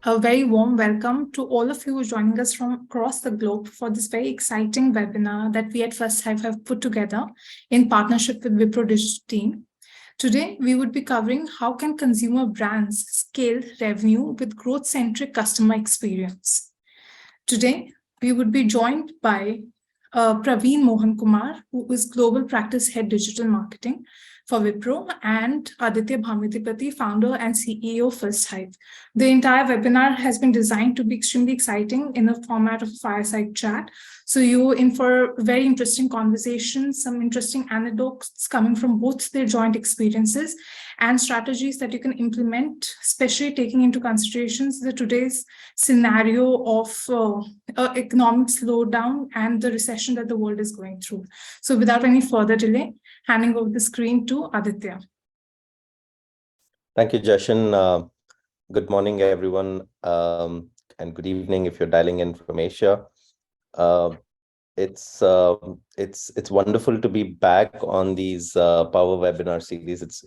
A very warm welcome to all of you joining us from across the globe for this very exciting webinar that we at FirstHive have put together in partnership with Wipro Digital team. Today, we would be covering how can consumer brands scale revenue with growth-centric customer experience. Today, we would be joined by Praveen Mohankumar, who is Global Practice Head Digital Marketing for Wipro, and Aditya Bhamidipaty, founder and CEO of FirstHive. The entire webinar has been designed to be extremely exciting in the format of a fireside chat. So you're in for very interesting conversations, some interesting anecdotes coming from both their joint experiences and strategies that you can implement, especially taking into considerations the today's scenario of economic slowdown and the recession that the world is going through. So without any further delay, handing over the screen to Aditya. Thank you, Jashan. Good morning, everyone, and good evening if you're dialing in from Asia. It's wonderful to be back on these Power Webinar series.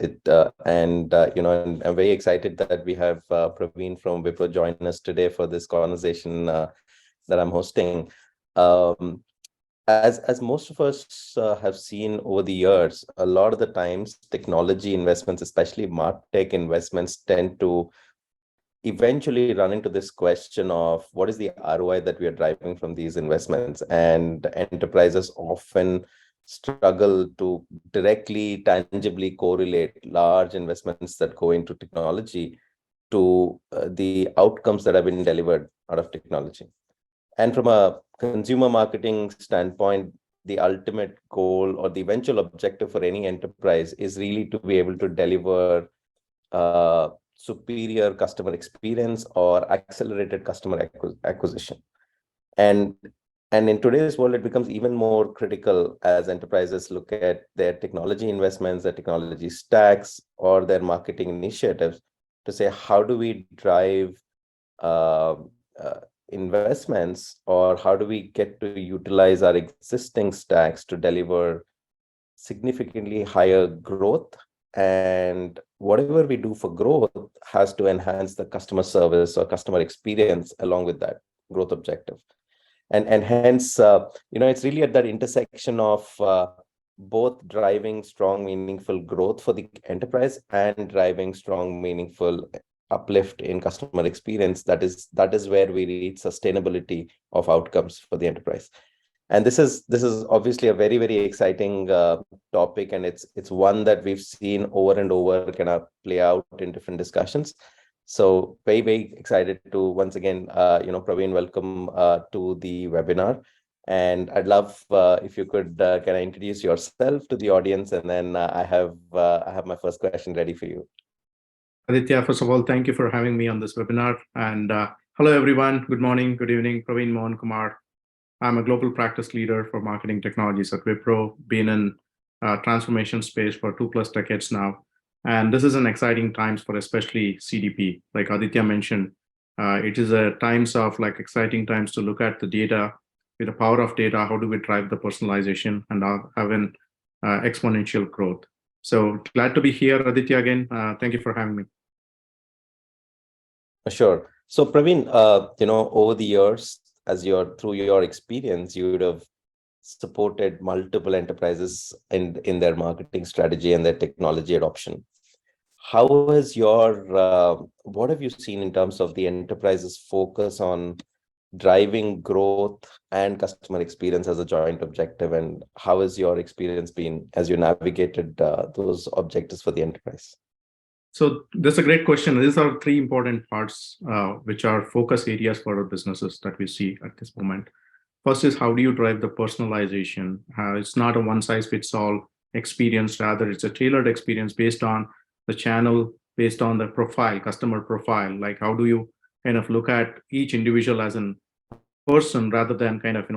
And I'm very excited that we have Praveen from Wipro join us today for this conversation that I'm hosting. As most of us have seen over the years, a lot of the times technology investments, especially MarTech investments, tend to eventually run into this question of what is the ROI that we are driving from these investments, and enterprises often struggle to directly, tangibly correlate large investments that go into technology to the outcomes that have been delivered out of technology. And from a consumer marketing standpoint, the ultimate goal or the eventual objective for any enterprise is really to be able to deliver superior customer experience or accelerated customer acquisition. And in today's world, it becomes even more critical as enterprises look at their technology investments, their technology stacks, or their marketing initiatives to say, how do we drive investments, or how do we get to utilize our existing stacks to deliver significantly higher growth? And whatever we do for growth has to enhance the customer service or customer experience along with that growth objective. And hence, it's really at that intersection of both driving strong, meaningful growth for the enterprise and driving strong, meaningful uplift in customer experience. That is where we reach sustainability of outcomes for the enterprise. And this is obviously a very, very exciting topic, and it's one that we've seen over and over kind of play out in different discussions. So very, very excited to once again, Praveen, welcome to the webinar. And I'd love if you could kind of introduce yourself to the audience, and then I have my first question ready for you. Aditya, first of all, thank you for having me on this webinar. And hello, everyone. Good morning, good evening. Praveen Mohankumar. I'm a global practice leader for marketing technologies at Wipro, been in transformation space for 2+ decades now. And this is an exciting times for especially CDP. Like Aditya mentioned, it is a times of exciting times to look at the data. With the power of data, how do we drive the personalization and have an exponential growth? So glad to be here, Aditya, again. Thank you for having me. Sure. So Praveen, over the years, through your experience, you would have supported multiple enterprises in their marketing strategy and their technology adoption. How has what have you seen in terms of the enterprise's focus on driving growth and customer experience as a joint objective, and how has your experience been as you navigated those objectives for the enterprise? So that's a great question. These are 3 important parts, which are focus areas for our businesses that we see at this moment. First is, how do you drive the personalization? It's not a one-size-fits-all experience. Rather, it's a tailored experience based on the channel, based on the profile, customer profile. Like, how do you kind of look at each individual as a person rather than kind of,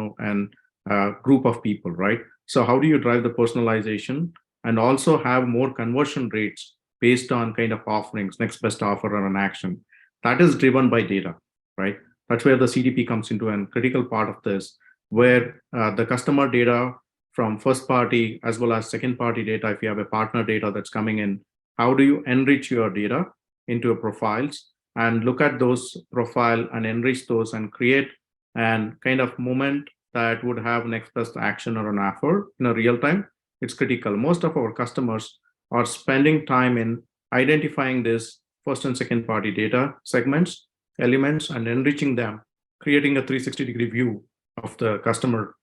a group of people, right? So how do you drive the personalization and also have more conversion rates based on kind of offerings, next best offer or an action? That is driven by data, right? That's where the CDP comes into a critical part of this, where the customer data from first party as well as second party data, if you have a partner data that's coming in, how do you enrich your data into your profiles and look at those profile and enrich those and create and kind of moment that would have next best action or an offer in a real time. It's critical. Most of our customers are spending time in identifying this first and second party data segments, elements, and enriching them, creating a 360-degree view of the customer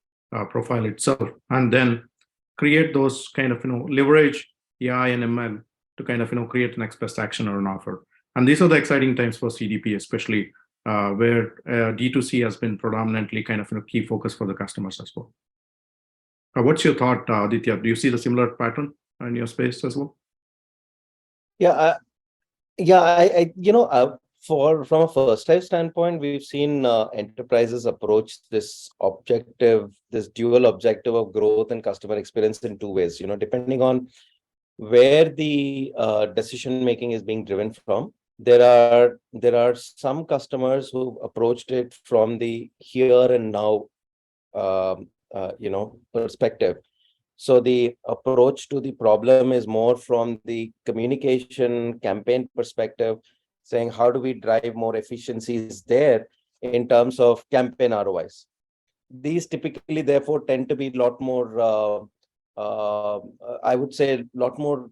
profile itself, and then create those kind of, leverage AI and ML to kind of, create next best action or an offer. And these are the exciting times for CDP, especially where D2C has been predominantly kind of, key focus for the customers as well. What's your thought, Aditya? Do you see the similar pattern in your space as well? Yeah, from a FirstHive standpoint, we've seen enterprises approach this dual objective of growth and customer experience in two ways. Depending on where the decision making is being driven from. There are some customers who approached it from the here and now, perspective. So the approach to the problem is more from the communication campaign perspective, saying how do we drive more efficiencies there in terms of campaign ROIs. These typically, therefore, tend to be a lot more, I would say, a lot more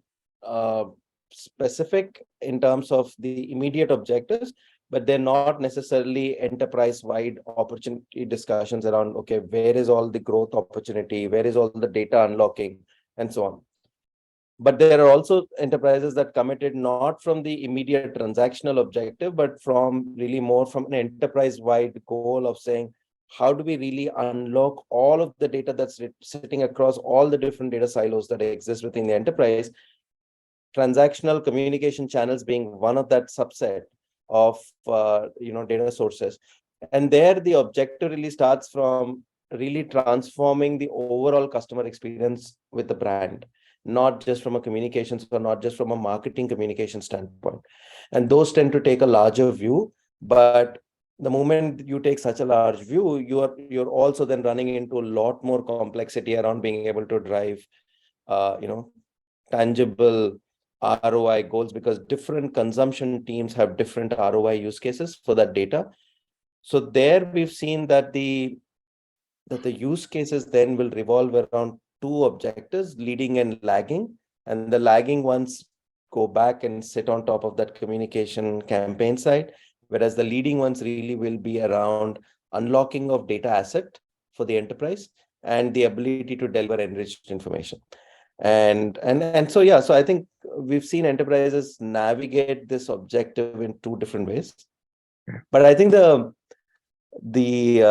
specific in terms of the immediate objectives, but they're not necessarily enterprise-wide opportunity discussions around, okay, where is all the growth opportunity, where is all the data unlocking, and so on. But there are also enterprises that committed not from the immediate transactional objective, but from really more from an enterprise-wide goal of saying, how do we really unlock all of the data that's sitting across all the different data silos that exist within the enterprise, transactional communication channels being one of that subset of data sources. And there the objective really starts from really transforming the overall customer experience with the brand, not just from a communications or not just from a marketing communication standpoint. And those tend to take a larger view, but the moment you take such a large view, you're also then running into a lot more complexity around being able to drive tangible ROI goals, because different consumption teams have different ROI use cases for that data. So there we've seen that the use cases then will revolve around two objectives, leading and lagging. And the lagging ones go back and sit on top of that communication campaign side, whereas the leading ones really will be around unlocking of data asset for the enterprise and the ability to deliver enriched information. And so I think we've seen enterprises navigate this objective in two different ways. Yeah. But I think the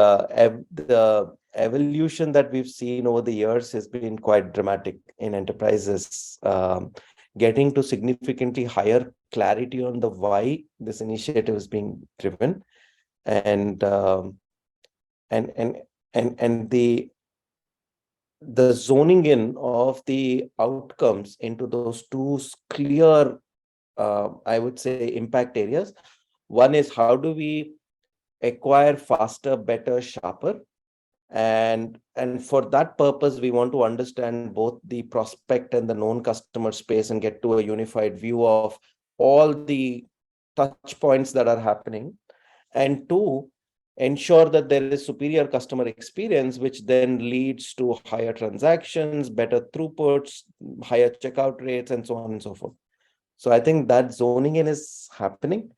evolution that we've seen over the years has been quite dramatic in enterprises, getting to significantly higher clarity on the why this initiative is being driven, and the zoning in of the outcomes into those two clear, I would say, impact areas. One is how do we acquire faster, better, sharper? And for that purpose, we want to understand both the prospect and the known customer space and get to a unified view of all the touch points that are happening. And two, ensure that there is superior customer experience, which then leads to higher transactions, better throughputs, higher checkout rates, and so on and so forth. So I think that zoning in is happening.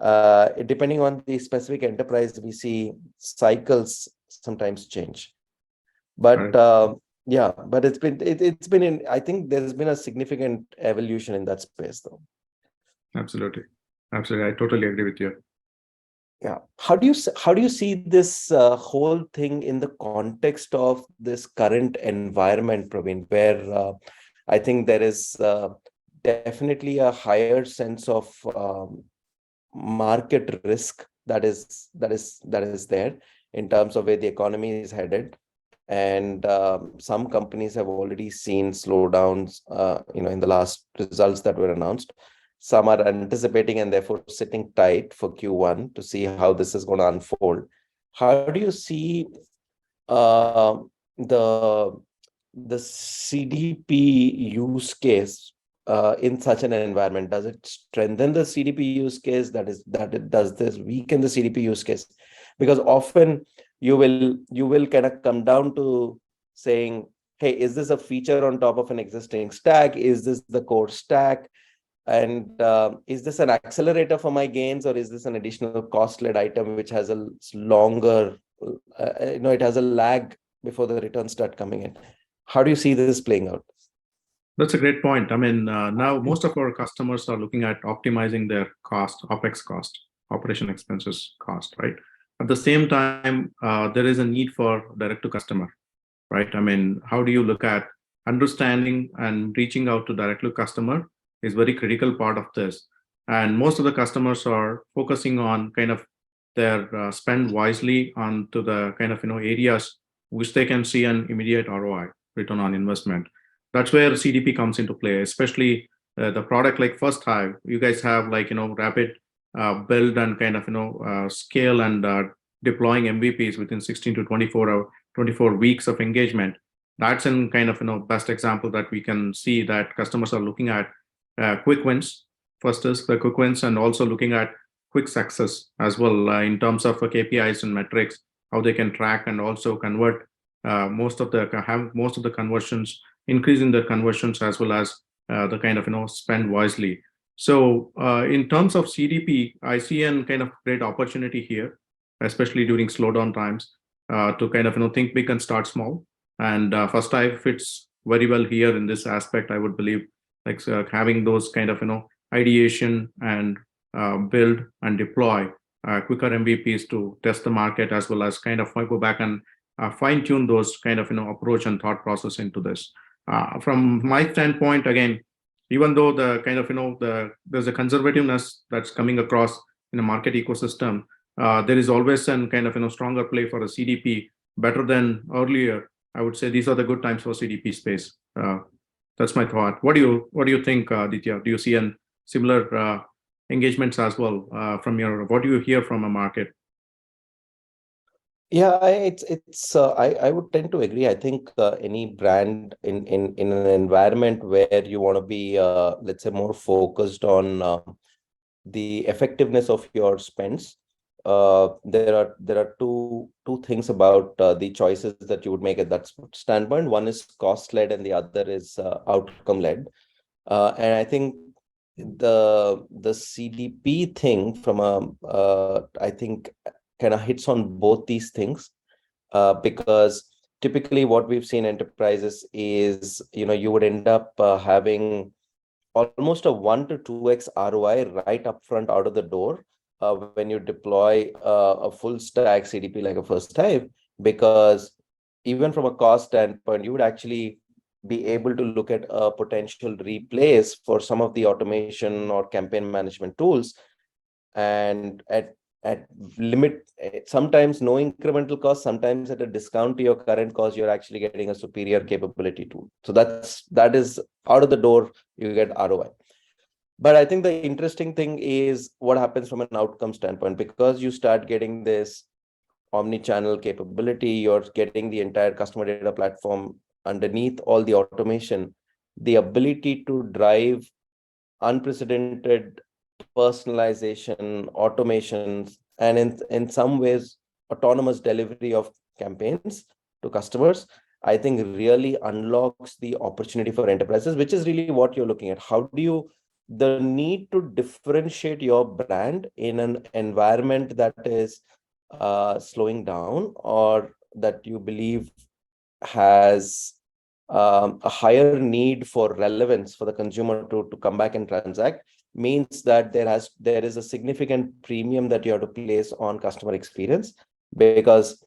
Depending on the specific enterprise, we see cycles sometimes change. But but it's been in, I think there's been a significant evolution in that space, though. Absolutely. I totally agree with you. Yeah. How do you see this whole thing in the context of this current environment, Praveen, where I think there is definitely a higher sense of market risk that is there in terms of where the economy is headed, and some companies have already seen slowdowns, in the last results that were announced. Some are anticipating and therefore sitting tight for Q1 to see how this is going to unfold. How do you see the CDP use case in such an environment? Does it strengthen the CDP use case? Does this weaken the CDP use case? Because often you will kind of come down to saying, hey, is this a feature on top of an existing stack? Is this the core stack? And is this an accelerator for my gains, or is this an additional cost-led item which has a longer, it has a lag before the returns start coming in? How do you see this playing out? That's a great point. I mean, now most of our customers are looking at optimizing their cost, OpEx cost, operation expenses cost, right? At the same time, there is a need for direct to customer, right? I mean, how do you look at understanding and reaching out to direct to customer is very critical part of this. And most of the customers are focusing on kind of their spend wisely onto the kind of, areas which they can see an immediate ROI, return on investment. That's where CDP comes into play, especially the product like FirstHive. You guys have like, rapid build and kind of, scale and deploying MVPs within 16 to 24 weeks of engagement. That's an kind of, best example that we can see that customers are looking at quick wins. First is the quick wins, and also looking at quick success as well in terms of KPIs and metrics, how they can track and also convert most of the conversions, increasing the conversions as well as the kind of spend wisely. So in terms of CDP, I see a kind of great opportunity here, especially during slowdown times, to kind of think big and start small. And FirstHive fits very well here in this aspect. I would believe like having those kind of ideation and build and deploy quicker MVPs to test the market, as well as kind of go back and fine tune those kind of approach and thought process into this. From my standpoint, again, even though the kind of there's a conservativeness that's coming across in the market ecosystem, there is always some kind of stronger play for a CDP better than earlier. I would say these are the good times for CDP space. That's my thought. What do you think, Aditya? Do you see an similar engagements as well from what do you hear from a market? Yeah, I would tend to agree. I think any brand in an environment where you want to be, let's say, more focused on the effectiveness of your spends, there are two things about the choices that you would make at that standpoint. One is cost led, and the other is outcome led. And I think the CDP thing from I think kind of hits on both these things, because typically what we've seen enterprises is, you would end up having almost a 1 to 2x ROI right up front out of the door when you deploy a full stack CDP like a FirstHive, because even from a cost standpoint, you would actually be able to look at a potential replace for some of the automation or campaign management tools, and at limit, sometimes no incremental cost, sometimes at a discount to your current cost, you're actually getting a superior capability tool. So that is out of the door, you get ROI. But I think the interesting thing is what happens from an outcome standpoint, because you start getting this omni-channel capability, you're getting the entire customer data platform underneath all the automation, the ability to drive unprecedented personalization, automations, and in some ways autonomous delivery of campaigns to customers, I think really unlocks the opportunity for enterprises, which is really what you're looking at. How do you, the need to differentiate your brand in an environment that is slowing down, or that you believe has a higher need for relevance for the consumer to come back and transact, means that there is a significant premium that you have to place on customer experience, because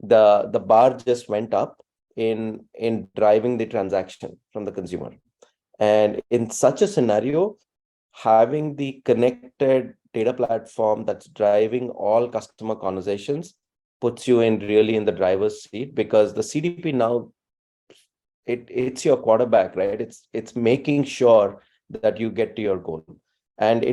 the bar just went up in driving the transaction from the consumer. And in such a scenario, having the connected data platform that's driving all customer conversations puts you in the driver's seat, because the CDP now, it's your quarterback, right? It's making sure that you get to your goal. And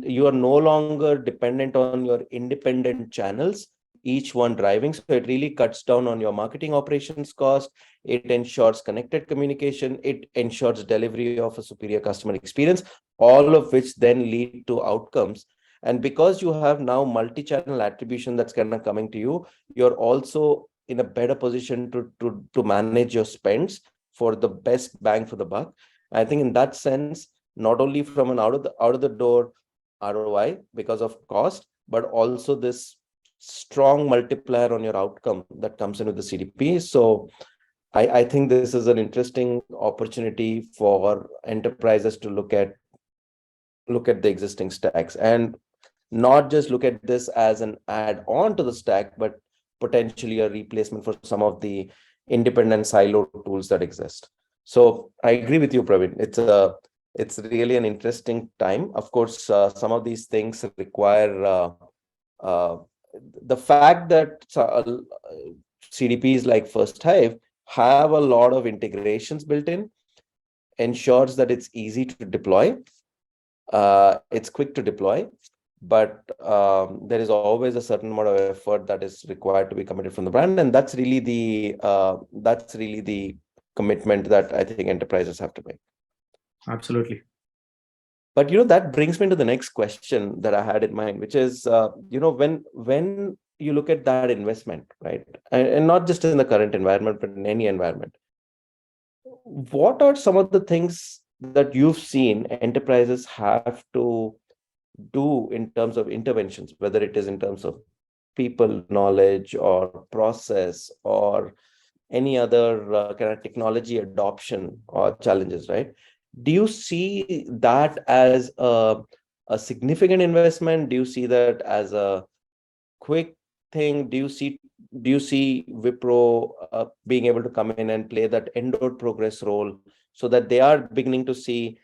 you are no longer dependent on your independent channels each one driving. So it really cuts down on your marketing operations cost. It ensures connected communication. It ensures delivery of a superior customer experience, all of which then lead to outcomes. And because you have now multi-channel attribution that's kind of coming to you, you're also in a better position to manage your spends for the best bang for the buck. I think in that sense, not only from an out of the door ROI because of cost, but also this strong multiplier on your outcome that comes in with the CDP. So I think this is an interesting opportunity for enterprises to look at the existing stacks and not just look at this as an add-on to the stack, but potentially a replacement for some of the independent silo tools that exist. So I agree with you, Praveen. It's really an interesting time. Of course, some of these things require the fact that CDPs like FirstHive have a lot of integrations built in, ensures that it's easy to deploy. It's quick to deploy, but there is always a certain amount of effort that is required to be committed from the brand, and that's really the commitment that I think enterprises have to make. Absolutely. But that brings me to the next question that I had in mind, which is when you look at that investment, right, and not just in the current environment, but in any environment, what are some of the things that you've seen enterprises have to do in terms of interventions, whether it is in terms of people knowledge or process or any other kind of technology adoption or challenges, right? Do you see that as a significant investment? Do you see that as a quick thing? Do you see Wipro being able to come in and play that end-to-end progress role so that they are beginning to see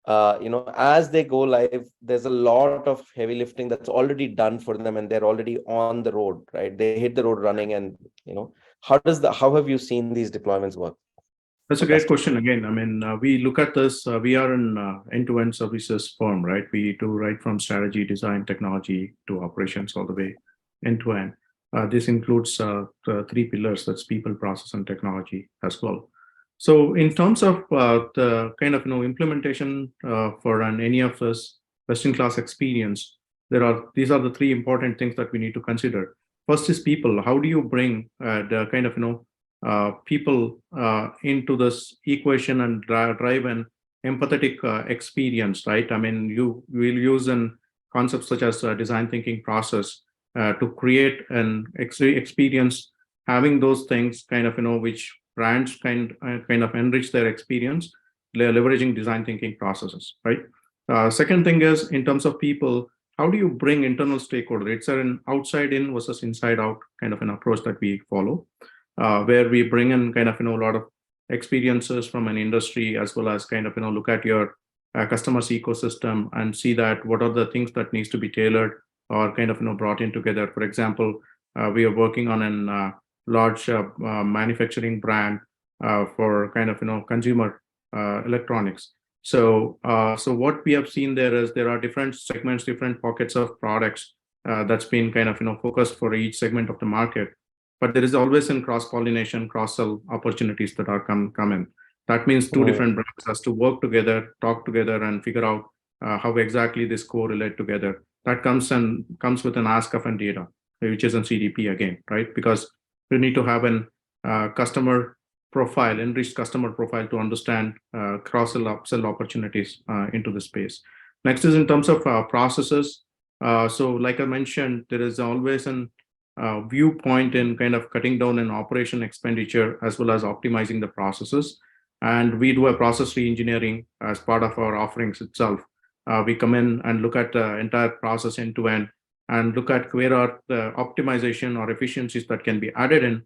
as they go live, there's a lot of heavy lifting that's already done for them and they're already on the road, right? They hit the road running, and how have you seen these deployments work? That's a great question. Again, I mean, we look at this, we are an end-to-end services firm, right? We do right from strategy, design, technology to operations all the way end-to-end. This includes the three pillars, that's people, process, and technology as well. So in terms of the kind of implementation for any of this best-in-class experience, these are the three important things that we need to consider. First is people. How do you bring the kind of people into this equation and drive an empathetic experience, right? I mean, you will use concepts such as design thinking process to create an experience, having those things kind of which brands kind of enrich their experience, leveraging design thinking processes, right? Second thing is in terms of people, how do you bring internal stakeholder? It's an outside in versus inside out kind of an approach that we follow, where we bring in kind of a lot of experiences from an industry, as well as kind of look at your customer's ecosystem and see that what are the things that needs to be tailored or kind of brought in together. For example, we are working on a large manufacturing brand for kind of consumer electronics. So what we have seen there is there are different segments, different pockets of products that's been kind of focused for each segment of the market. But there is always in cross-pollination, cross-sell opportunities that are come in. That means two different brands has to work together, talk together, and figure out how exactly this correlate together. That comes with an ask of an data, which is in CDP again, right? Because you need to have a customer profile, enriched customer profile to understand cross-sell, upsell opportunities into the space. Next is in terms of processes. So like I mentioned, there is always an viewpoint in kind of cutting down an operation expenditure as well as optimizing the processes. And we do a process re-engineering as part of our offerings itself. We come in and look at the entire process end to end and look at where are the optimization or efficiencies that can be added in.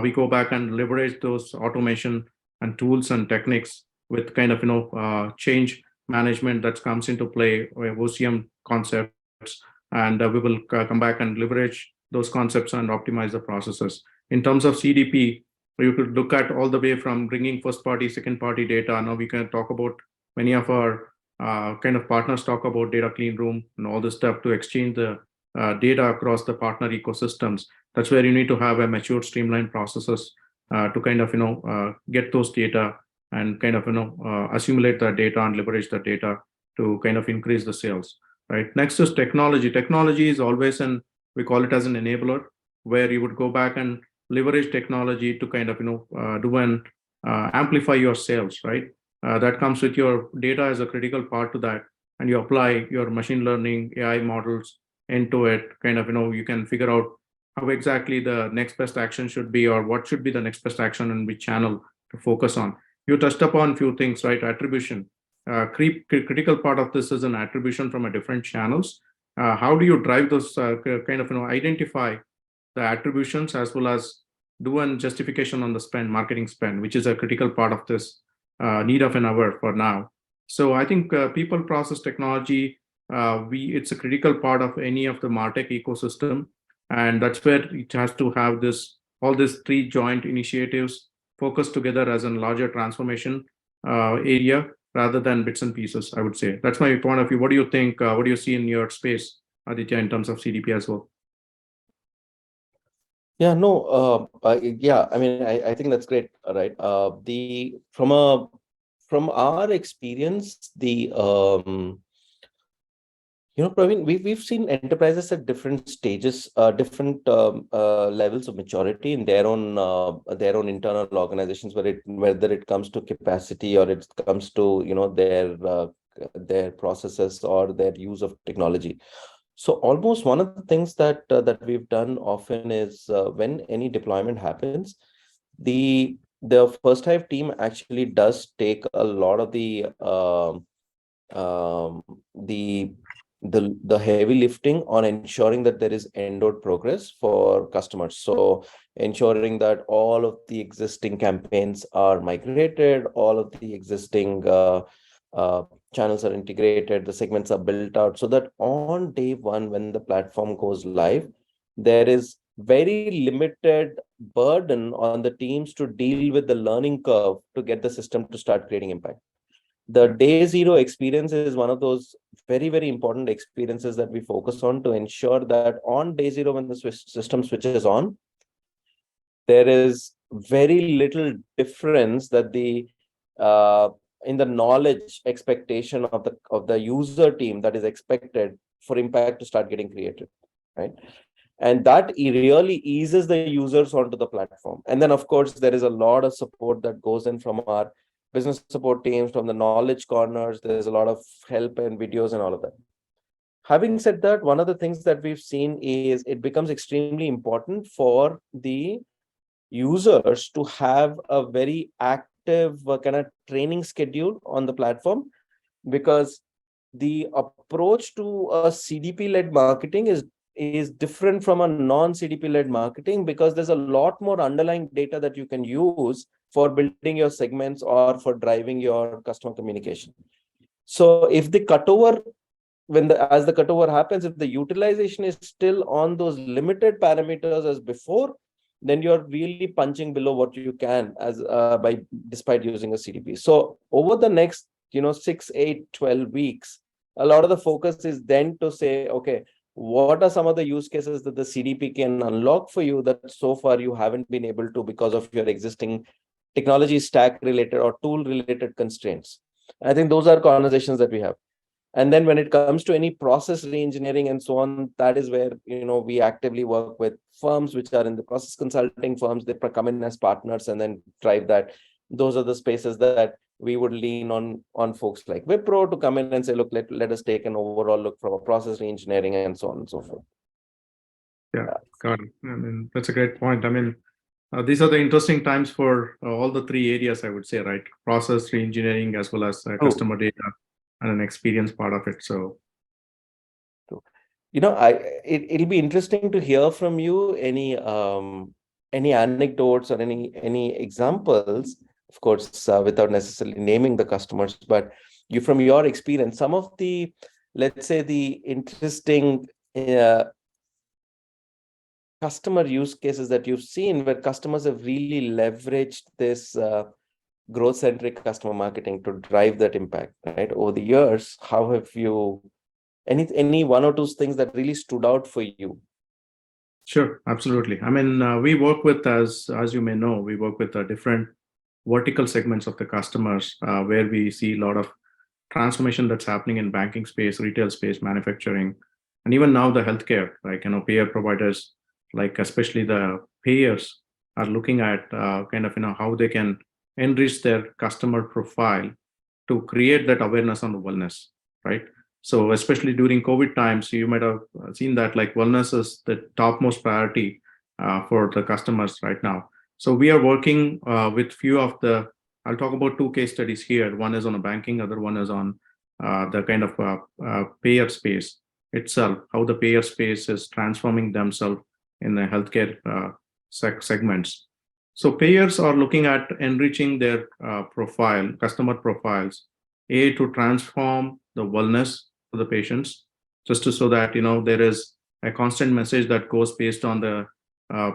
We go back and leverage those automation and tools and techniques with kind of change management that comes into play, OCM concepts, and we will come back and leverage those concepts and optimize the processes. In terms of CDP, you could look at all the way from bringing first party, second party data. Now we can talk about many of our kind of partners talk about data clean room and all this stuff to exchange the data across the partner ecosystems. That's where you need to have a mature, streamlined processes to kind of get those data and kind of assimilate that data and leverage the data to kind of increase the sales. Right. Next is technology. Technology is always we call it as an enabler, where you would go back and leverage technology to kind of do and amplify your sales. Right. That comes with your data as a critical part to that, and you apply your machine learning AI models into it. Kind of you can figure out how exactly the next best action should be, or what should be the next best action and which channel to focus on. You touched upon a few things, right? Attribution. Critical part of this is an attribution from a different channels. How do you drive those kind of identify the attributions as well as do an justification on the spend, marketing spend, which is a critical part of this need of an hour for now. So I think people, process, technology, it's a critical part of any of the MarTech ecosystem, and that's where it has to have all these three joint initiatives focused together as a larger transformation area rather than bits and pieces. I would say that's my point of view. What do you think? What do you see in your space, Aditya, in terms of CDP as well? Yeah, no, yeah, I mean, I think that's great, right? From our experience, Praveen, we've seen enterprises at different stages, different levels of maturity in their own internal organizations, whether it comes to capacity or it comes to their processes or their use of technology. So almost one of the things that we've done often is when any deployment happens, the FirstHive team actually does take a lot of the heavy lifting on ensuring that there is end-node progress for customers. So ensuring that all of the existing campaigns are migrated, all of the existing channels are integrated, the segments are built out, so that on day one, when the platform goes live, there is very limited burden on the teams to deal with the learning curve to get the system to start creating impact. The day zero experience is one of those very, very important experiences that we focus on to ensure that on day zero, when the system switches on, there is very little difference that in the knowledge expectation of the user team that is expected for impact to start getting created, right? And that really eases the users onto the platform. And then, of course, there is a lot of support that goes in from our business support teams, from the knowledge corners. There's a lot of help and videos and all of that. Having said that, one of the things that we've seen is it becomes extremely important for the users to have a very active kind of training schedule on the platform, because the approach to a CDP-led marketing is different from a non-CDP-led marketing, because there's a lot more underlying data that you can use for building your segments or for driving your customer communication. So if the cutover, as the cutover happens, if the utilization is still on those limited parameters as before, then you're really punching below what you can despite using a CDP. So over the next 6, 8, 12 weeks, a lot of the focus is then to say, okay, what are some of the use cases that the CDP can unlock for you that so far you haven't been able to because of your existing technology stack related or tool related constraints? I think those are conversations that we have. And then when it comes to any process reengineering and so on, that is where we actively work with firms which are in the process consulting firms. They come in as partners and then drive that. Those are the spaces that we would lean on folks like Wipro to come in and say, look, let us take an overall look from a process reengineering and so on and so forth. Yeah, got it. I mean, that's a great point. I mean, these are the interesting times for all the three areas, I would say, right? Process reengineering as well as customer data and an experience part of it. So, it'll be interesting to hear from you any anecdotes or any examples, of course, without necessarily naming the customers, but from your experience, some of the, let's say, the interesting customer use cases that you've seen where customers have really leveraged this growth-centric customer marketing to drive that impact, right? Over the years, how have you Any one or two things that really stood out for you? Sure, absolutely. I mean, we work with, as you may know, we work with different vertical segments of the customers, where we see a lot of transformation that's happening in banking space, retail space, manufacturing, and even now the healthcare. Like, payer providers, like especially the payers, are looking at kind of how they can enrich their customer profile to create that awareness on the wellness, right? So especially during COVID times, you might have seen that like wellness is the topmost priority for the customers right now. So we are working with few of the, I'll talk about two case studies here. One is on a banking, other one is on the kind of payer space itself, how the payer space is transforming themselves in the healthcare segments. So payers are looking at enriching their customer profiles, to transform the wellness for the patients, just so that there is a constant message that goes based on the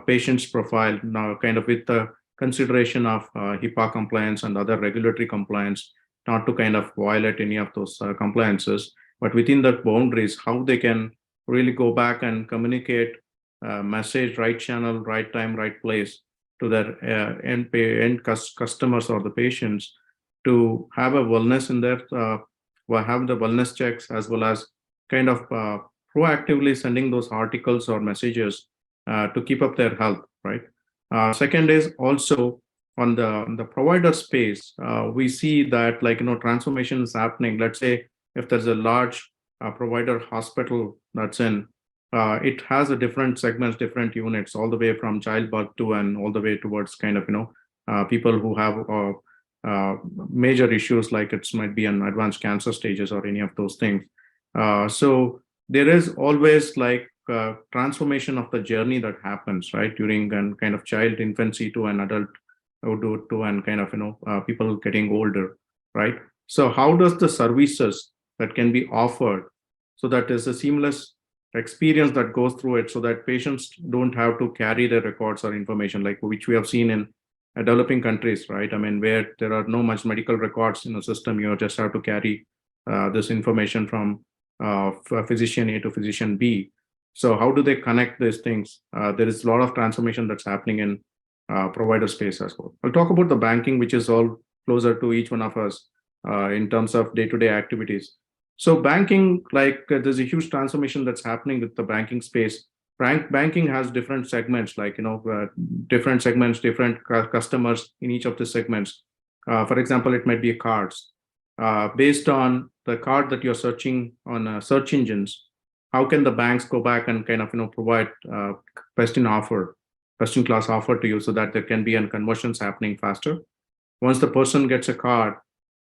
patient's profile, now kind of with the consideration of HIPAA compliance and other regulatory compliance, not to kind of violate any of those compliances, but within the boundaries, how they can really go back and communicate message, right channel, right time, right place to their end customers or the patients, to have a wellness in their have the wellness checks, as well as kind of proactively sending those articles or messages to keep up their health, right? Second is also on the provider space. We see that like transformation is happening. Let's say if there's a large provider hospital that's in, it has a different segments, different units, all the way from childbirth to and all the way towards kind of people who have major issues, like it might be an advanced cancer stages or any of those things. So there is always like transformation of the journey that happens, right, during and kind of child infancy to an adult to and kind of people getting older, right? So how does the services that can be offered so that there's a seamless experience that goes through it, so that patients don't have to carry their records or information, like which we have seen in developing countries, right? I mean, where there are no much medical records in the system, you just have to carry this information from physician A to physician B. So how do they connect these things? There is a lot of transformation that's happening in provider space as well. I'll talk about the banking, which is all closer to each one of us in terms of day-to-day activities. So banking, like there's a huge transformation that's happening with the banking space. Banking has different segments, like different segments, different customers in each of the segments. For example, it might be cards. Based on the card that you're searching on search engines, how can the banks go back and kind of provide best in class offer to you, so that there can be conversions happening faster? Once the person gets a card,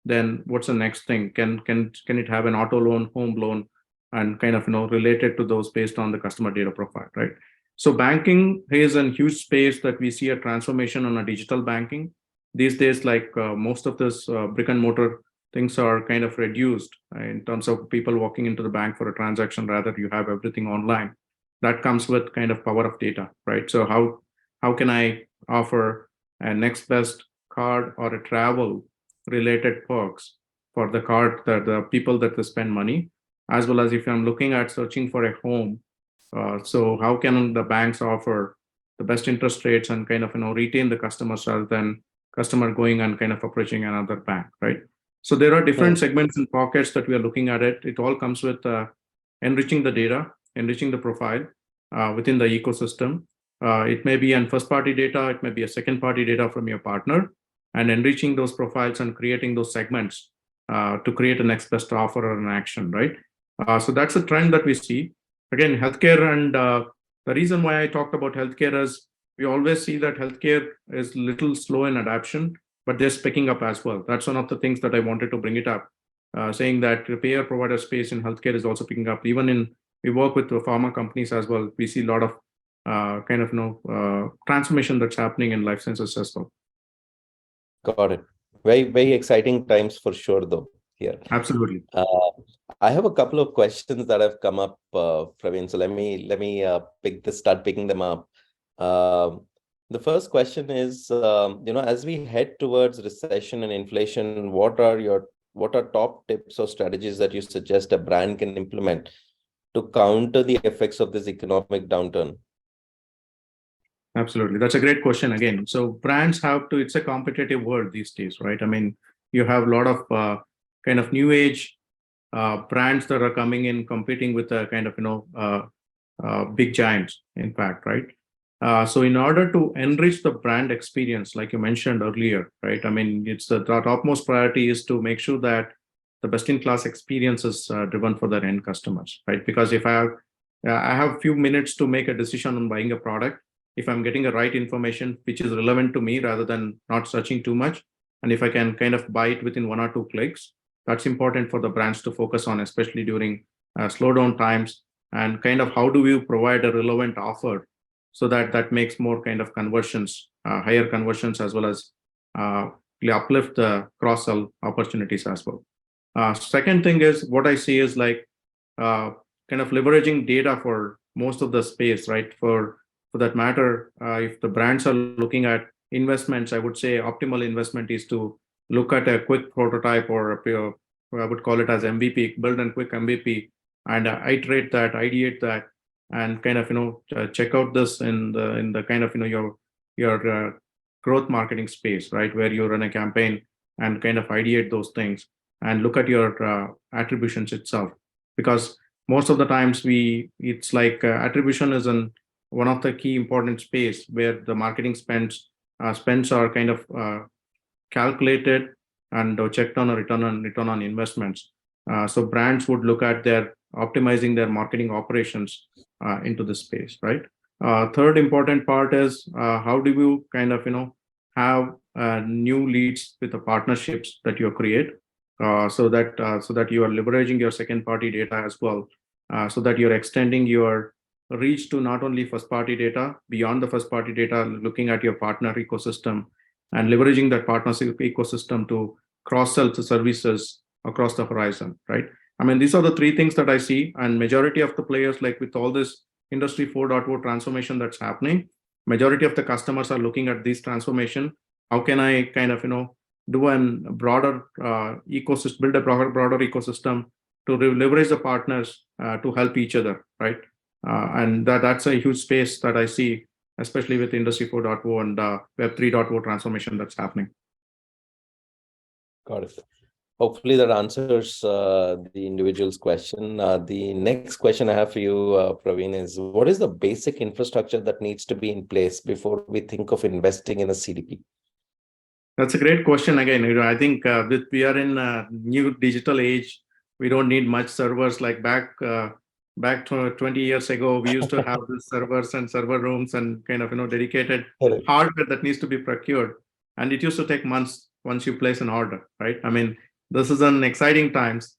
then what's the next thing? Can it have an auto loan, home loan, and kind of related to those based on the customer data profile, right? So banking is a huge space that we see a transformation on a digital banking these days. Like most of this brick and mortar things are kind of reduced in terms of people walking into the bank for a transaction. Rather, you have everything online. That comes with kind of power of data, right? So how can I offer a next best card or a travel related perks for the card, that the people that they spend money, as well as if I'm looking at searching for a home. So how can the banks offer the best interest rates and kind of retain the customers rather than customer going and kind of approaching another bank, right? So there are different segments and pockets that we are looking at it. It all comes with enriching the data, enriching the profile within the ecosystem. It may be first party data, it may be a second party data from your partner, and enriching those profiles and creating those segments to create a next best offer or an action, right? So that's a trend that we see. Again, healthcare, and the reason why I talked about healthcare is we always see that healthcare is a little slow in adoption, but they're picking up as well. That's one of the things that I wanted to bring it up, saying that the payer provider space in healthcare is also picking up. Even we work with the pharma companies as well. We see a lot of kind of transformation that's happening in life sciences as well. Got it. Very, very exciting times for sure, though, here. Absolutely. I have a couple of questions that have come up, Praveen. So let me start picking them up. The first question is, as we head towards recession and inflation, what are your what are top tips or strategies that you suggest a brand can implement to counter the effects of this economic downturn? Absolutely. That's a great question again. So brands have to, it's a competitive world these days, right? I mean, you have a lot of kind of new age brands that are coming in competing with a kind of, big giants, in fact, right? So in order to enrich the brand experience, like you mentioned earlier, right? I mean, it's the topmost priority is to make sure that the best-in-class experience is driven for their end customers, right? Because if I have few minutes to make a decision on buying a product, if I'm getting the right information which is relevant to me rather than not searching too much, and if I can kind of buy it within 1 or 2 clicks, that's important for the brands to focus on, especially during slowdown times. And kind of how do we provide a relevant offer so that makes more kind of conversions, higher conversions, as well as uplift the cross-sell opportunities as well. Second thing is what I see is like kind of leveraging data for most of the space, right? For that matter, if the brands are looking at investments, I would say optimal investment is to look at a quick prototype, or I would call it as MVP, build and quick MVP, and iterate that, ideate that, and kind of check out this in the kind of your growth marketing space, right, where you run a campaign and kind of ideate those things and look at your attributions itself, because most of the times it's like attribution is one of the key important space where the marketing spends are kind of calculated and checked on a return on investments. So brands would look at their optimizing their marketing operations into this space, right? Third important part is how do you kind of have new leads with the partnerships that you create, so that you are leveraging your second party data as well, so that you're extending your reach to not only first party data, beyond the first party data, looking at your partner ecosystem and leveraging that partnership ecosystem to cross-sell the services across the horizon, right? I mean, these are the 3 things that I see, and majority of the players, like with all this industry 4.0 transformation that's happening, majority of the customers are looking at this transformation. How can I kind of do a broader ecosystem, build a broader ecosystem to leverage the partners to help each other, right? And that's a huge space that I see, especially with Industry 4.0 and Web 3.0 transformation that's happening. Got it. Hopefully that answers the individual's question. The next question I have for you, Praveen, is what is the basic infrastructure that needs to be in place before we think of investing in a CDP? That's a great question. Again, I think we are in a new digital age. We don't need much servers like back 20 years ago. We used to have these servers and server rooms and kind of dedicated hardware that needs to be procured, and it used to take months once you place an order, right? I mean, this is an exciting times.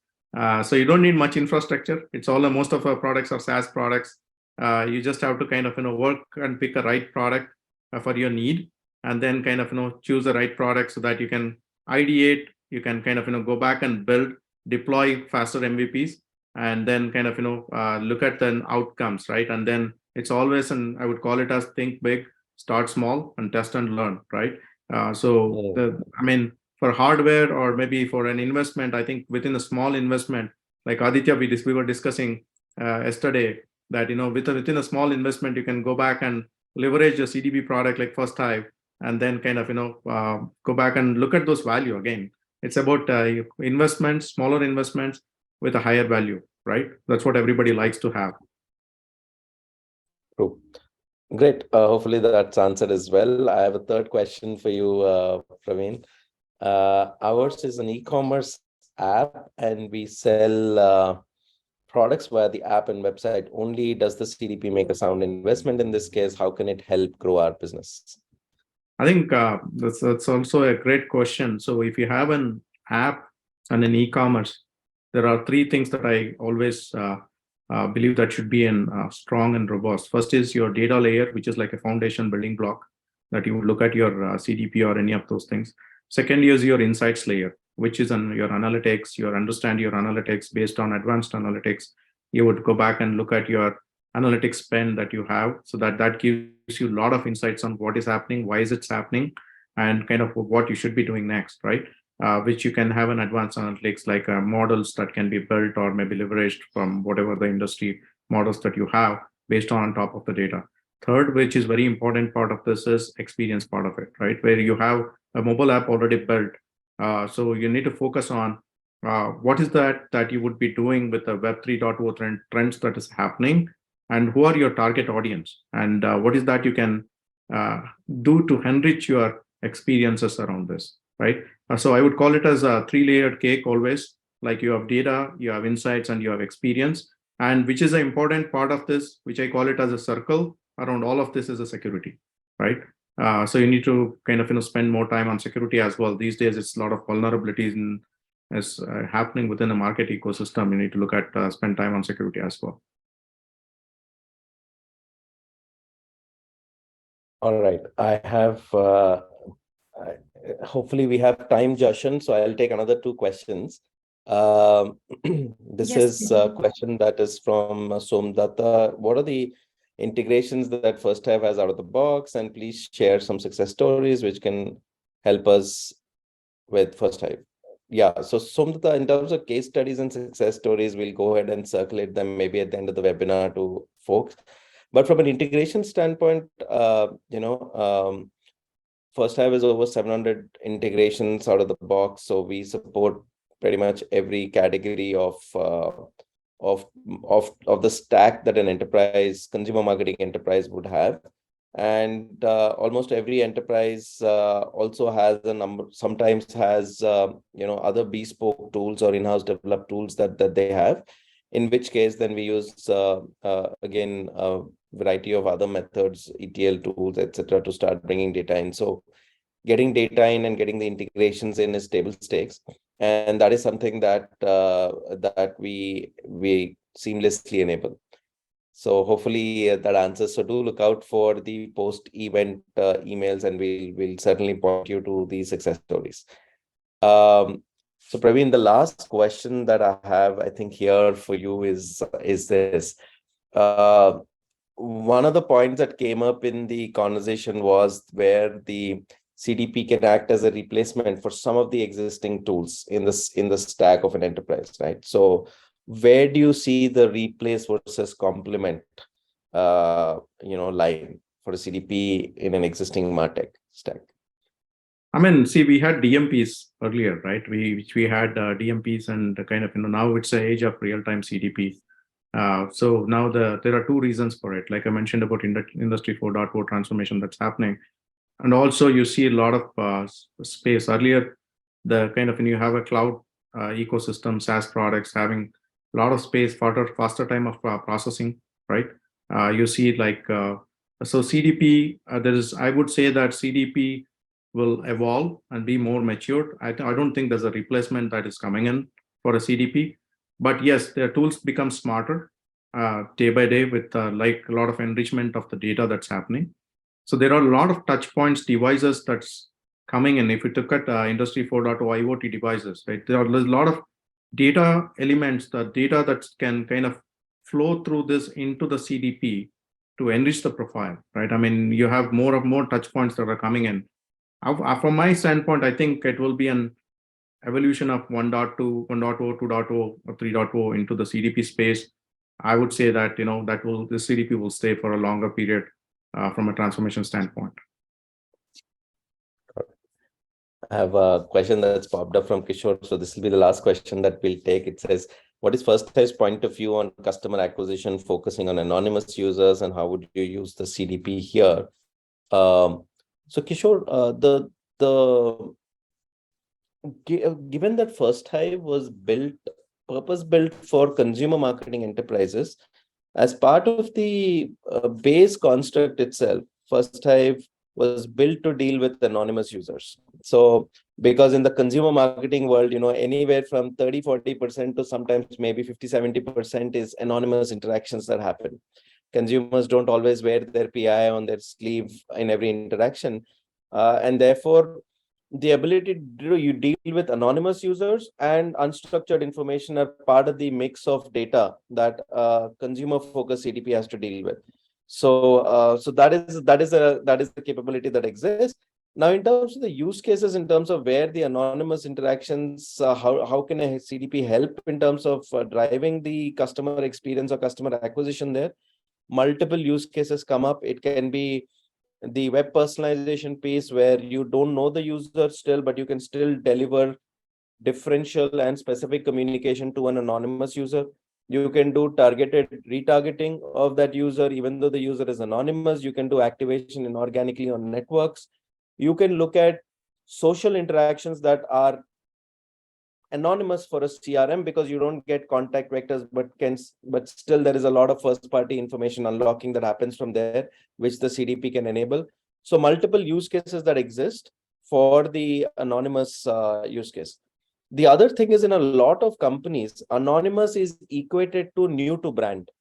So you don't need much infrastructure. It's all most of our products are SaaS products. You just have to kind of work and pick a right product for your need, and then kind of choose the right product so that you can ideate, you can kind of go back and build, deploy faster MVPs, and then kind of look at the outcomes, right? And then it's always, and I would call it as think big, start small, and test and learn, right? I mean, for hardware or maybe for an investment, I think within a small investment, like Aditya, we were discussing yesterday that within a small investment, you can go back and leverage a CDP product like FirstHive, and then kind of go back and look at those value again. It's about investments, smaller investments with a higher value, right? That's what everybody likes to have. True. Great. Hopefully that's answered as well. I have a third question for you, Praveen. Ours is an e-commerce app, and we sell products via the app and website only. Does the CDP make a sound investment in this case? How can it help grow our business? I think that's also a great question. So if you have an app and an e-commerce, there are 3 things that I always believe that should be in strong and robust. First is your data layer, which is like a foundation building block that you would look at your CDP or any of those things. Second is your insights layer, which is on your analytics. You understand your analytics based on advanced analytics. You would go back and look at your analytics spend that you have, so that gives you a lot of insights on what is happening, why is it happening, and kind of what you should be doing next, right? which you can have an advanced analytics like models that can be built or maybe leveraged from whatever the industry models that you have based on top of the data. Third, which is very important part of this, is experience part of it, right? Where you have a mobile app already built. So you need to focus on what is that you would be doing with the Web 3.0 trends that is happening, and who are your target audience, and what is that you can do to enrich your experiences around this, right? So I would call it as a three-layered cake always. Like you have data, you have insights, and you have experience. And which is an important part of this, which I call it as a circle around all of this, is a security, right? So you need to kind of spend more time on security as well. These days, it's a lot of vulnerabilities and is happening within the market ecosystem. You need to look at spend time on security as well. All right, I have. Hopefully, we have time, Jashan. So I'll take another two questions. This Yes, is a question that is from Somdatta. What are the integrations that FirstHive has out of the box? And please share some success stories which can help us with FirstHive. Yeah, so Somdatta, in terms of case studies and success stories, we'll go ahead and circulate them maybe at the end of the webinar to folks. But from an integration standpoint, FirstHive is over 700 integrations out of the box, so we support pretty much every category of the stack that an enterprise, consumer marketing enterprise would have. And almost every enterprise also has a number, sometimes has other bespoke tools or in-house developed tools that they have. In which case, then we use again a variety of other methods, ETL tools, etc., to start bringing data in. So getting data in and getting the integrations in is table stakes, and that is something that that we seamlessly enable. So hopefully that answers. So do look out for the post-event emails, and we'll certainly point you to the success stories. So Praveen, the last question that I have, I think here for you is this. One of the points that came up in the conversation was where the CDP can act as a replacement for some of the existing tools in the stack of an enterprise, right? So where do you see the replace versus complement line for a CDP in an existing MarTech stack? I mean, see, we had DMPs earlier, right? We had DMPs, and kind of now it's the age of real-time CDP. So now there are two reasons for it. Like I mentioned about Industry 4.0 transformation that's happening, and also you see a lot of space. Earlier, the kind of when you have a cloud ecosystem, SaaS products having a lot of space, faster time of processing, right? You see like so CDP. I would say that CDP will evolve and be more matured. I don't think there's a replacement that is coming in for a CDP, but yes, their tools become smarter day by day with like a lot of enrichment of the data that's happening. So there are a lot of touch points, devices that's coming in. If you look at Industry 4.0 IoT devices, right, there's a lot of data elements, the data that can kind of flow through this into the CDP to enrich the profile, right? I mean, you have more touch points that are coming in. From my standpoint, I think it will be an evolution of 1.2, 1.0, 2.0, or 3.0 into the CDP space. I would say that the CDP will stay for a longer period from a transformation standpoint. I have a question that's popped up from Kishore. So this will be the last question that we'll take. It says, what is FirstHive's point of view on customer acquisition, focusing on anonymous users, and how would you use the CDP here? So Kishore, given that FirstHive was purpose-built for consumer marketing enterprises, as part of the base construct itself, FirstHive was built to deal with anonymous users. So because in the consumer marketing world, anywhere from 30-40% to sometimes maybe 50-70% is anonymous interactions that happen. Consumers don't always wear their PI on their sleeve in every interaction. And therefore, the ability to you deal with anonymous users and unstructured information are part of the mix of data that consumer-focused CDP has to deal with. So, so that is the capability that exists. Now, in terms of the use cases, in terms of where the anonymous interactions, how can a CDP help in terms of driving the customer experience or customer acquisition there? Multiple use cases come up. It can be the web personalization piece where you don't know the user still, but you can still deliver differential and specific communication to an anonymous user. You can do targeted retargeting of that user, even though the user is anonymous. You can do activation inorganically on networks. You can look at social interactions that are anonymous for a CRM because you don't get contact vectors, but still there is a lot of first party information unlocking that happens from there, which the CDP can enable. So multiple use cases that exist for the anonymous use case. The other thing is, in a lot of companies, anonymous is equated to new to brand,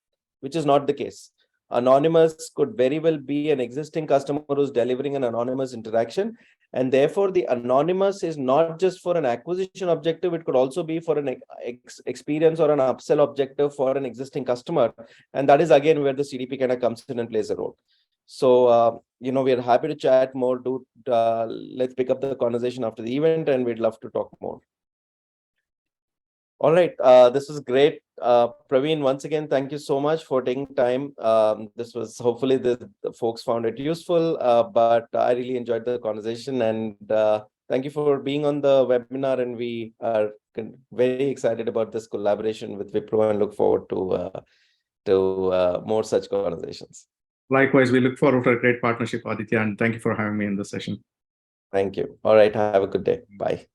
which is not the case. Anonymous could very well be an existing customer who's delivering an anonymous interaction. And therefore, the anonymous is not just for an acquisition objective. It could also be for an experience or an upsell objective for an existing customer. And that is, again, where the CDP kind of comes in and plays a role. So, we're happy to chat more. Let's pick up the conversation after the event, and we'd love to talk more. All right, this was great. Praveen, once again, thank you so much for taking time. This was, hopefully the folks found it useful, but I really enjoyed the conversation, and thank you for being on the webinar, and we are very excited about this collaboration with Wipro and look forward to more such conversations. Likewise, we look forward to a great partnership, Aditya, and thank you for having me in this session. Thank you. All right, have a good day. Bye.